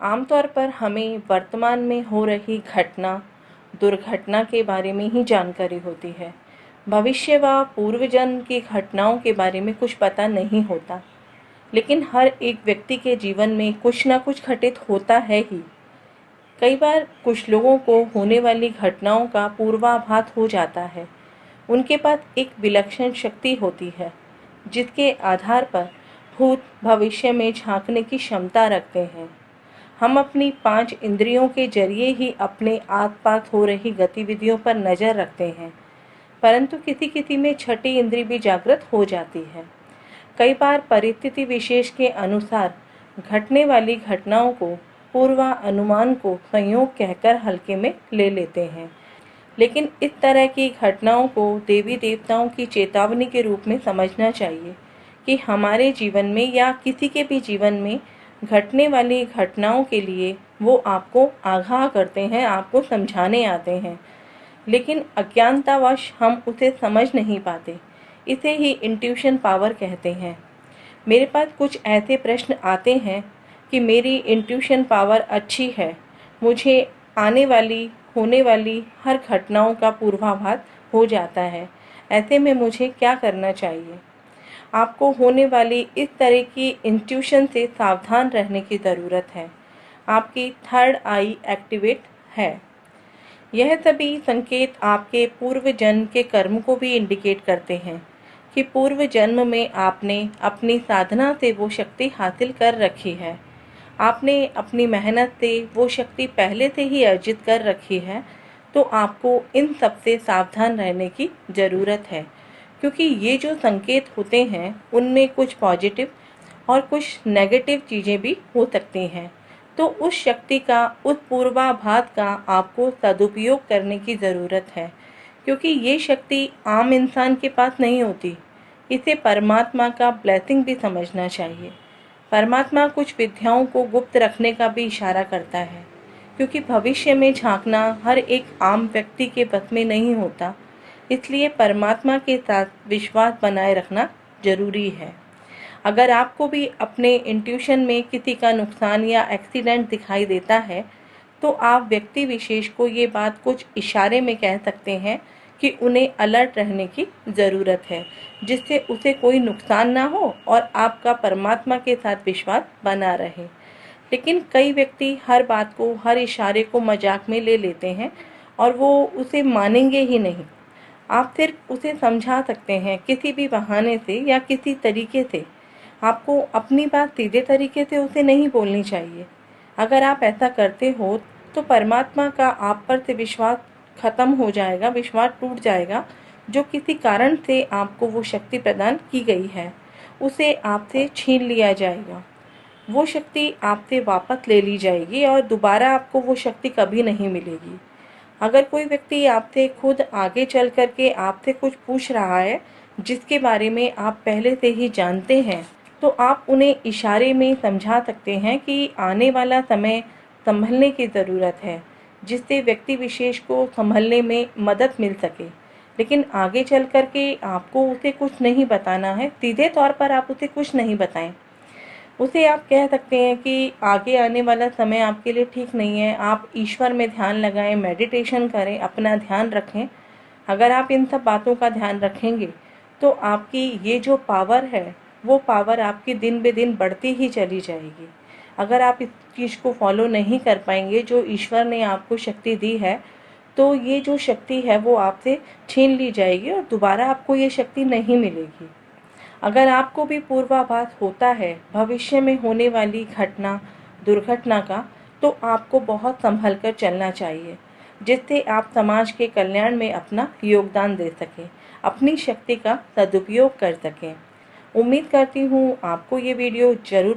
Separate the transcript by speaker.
Speaker 1: आमतौर पर हमें वर्तमान में हो रही घटना, दुर्घटना के बारे में ही जानकारी होती है। भविष्य व पूर्व जन्म की घटनाओं के बारे में कुछ पता नहीं होता, लेकिन हर एक व्यक्ति के जीवन में कुछ ना कुछ घटित होता है ही। कई बार कुछ लोगों को होने वाली घटनाओं का पूर्वाभास हो जाता है। उनके पास एक विलक्षण शक्ति होती है, जिसके आधार पर भूत भविष्य में झांकने की क्षमता रखते हैं। हम अपनी 5 इंद्रियों के जरिए ही अपने आसपास हो रही गतिविधियों पर नज़र रखते हैं, परंतु किसी किसी में छठी इंद्री भी जागृत हो जाती है। कई बार परिस्थिति विशेष के अनुसार घटने वाली घटनाओं को पूर्वानुमान को संयोग कहकर हल्के में ले लेते हैं, लेकिन इस तरह की घटनाओं को देवी देवताओं की चेतावनी के रूप में समझना चाहिए कि हमारे जीवन में या किसी के भी जीवन में घटने वाली घटनाओं के लिए वो आपको आगाह करते हैं, आपको समझाने आते हैं, लेकिन अज्ञानतावश हम उसे समझ नहीं पाते। इसे ही इंट्यूशन पावर कहते हैं। मेरे पास कुछ ऐसे प्रश्न आते हैं कि मेरी इंट्यूशन पावर अच्छी है, मुझे आने वाली होने वाली हर घटनाओं का पूर्वाभास हो जाता है, ऐसे में मुझे क्या करना चाहिए? आपको होने वाली इस तरह की इंट्यूशन से सावधान रहने की ज़रूरत है। आपकी थर्ड आई एक्टिवेट है। यह सभी संकेत आपके पूर्व जन्म के कर्म को भी इंडिकेट करते हैं कि पूर्व जन्म में आपने अपनी साधना से वो शक्ति हासिल कर रखी है। आपने अपनी मेहनत से वो शक्ति पहले से ही अर्जित कर रखी है, तो आपको इन सब से सावधान रहने की ज़रूरत है, क्योंकि ये जो संकेत होते हैं उनमें कुछ पॉजिटिव और कुछ नेगेटिव चीज़ें भी हो सकती हैं। तो उस शक्ति का, उस पूर्वाभास का आपको सदुपयोग करने की ज़रूरत है, क्योंकि ये शक्ति आम इंसान के पास नहीं होती। इसे परमात्मा का ब्लेसिंग भी समझना चाहिए। परमात्मा कुछ विद्याओं को गुप्त रखने का भी इशारा करता है, क्योंकि भविष्य में झांकना हर एक आम व्यक्ति के बस में नहीं होता। इसलिए परमात्मा के साथ विश्वास बनाए रखना जरूरी है। अगर आपको भी अपने इंट्यूशन में किसी का नुकसान या एक्सीडेंट दिखाई देता है, तो आप व्यक्ति विशेष को ये बात कुछ इशारे में कह सकते हैं कि उन्हें अलर्ट रहने की ज़रूरत है, जिससे उसे कोई नुकसान ना हो और आपका परमात्मा के साथ विश्वास बना रहे। लेकिन कई व्यक्ति हर बात को, हर इशारे को मजाक में ले लेते हैं और वो उसे मानेंगे ही नहीं। आप सिर्फ उसे समझा सकते हैं किसी भी बहाने से या किसी तरीके से। आपको अपनी बात सीधे तरीके से उसे नहीं बोलनी चाहिए। अगर आप ऐसा करते हो तो परमात्मा का आप पर से विश्वास खत्म हो जाएगा, विश्वास टूट जाएगा। जो किसी कारण से आपको वो शक्ति प्रदान की गई है, उसे आपसे छीन लिया जाएगा। वो शक्ति आपसे वापस ले ली जाएगी और दोबारा आपको वो शक्ति कभी नहीं मिलेगी। अगर कोई व्यक्ति आपसे खुद आगे चल करके आपसे कुछ पूछ रहा है जिसके बारे में आप पहले से ही जानते हैं, तो आप उन्हें इशारे में समझा सकते हैं कि आने वाला समय संभलने की ज़रूरत है, जिससे व्यक्ति विशेष को संभलने में मदद मिल सके। लेकिन आगे चल करके आपको उसे कुछ नहीं बताना है, सीधे तौर पर आप उसे कुछ नहीं बताएं। उसे आप कह सकते हैं कि आगे आने वाला समय आपके लिए ठीक नहीं है, आप ईश्वर में ध्यान लगाएं, मेडिटेशन करें, अपना ध्यान रखें। अगर आप इन सब बातों का ध्यान रखेंगे तो आपकी ये जो पावर है, वो पावर आपकी दिन बे दिन बढ़ती ही चली जाएगी। अगर आप इस चीज़ को फॉलो नहीं कर पाएंगे, जो ईश्वर ने आपको शक्ति दी है, तो ये जो शक्ति है वो आपसे छीन ली जाएगी और दोबारा आपको ये शक्ति नहीं मिलेगी। अगर आपको भी पूर्वाभास होता है भविष्य में होने वाली घटना, दुर्घटना का, तो आपको बहुत संभल कर चलना चाहिए, जिससे आप समाज के कल्याण में अपना योगदान दे सकें, अपनी शक्ति का सदुपयोग कर सकें। उम्मीद करती हूँ आपको ये वीडियो ज़रूर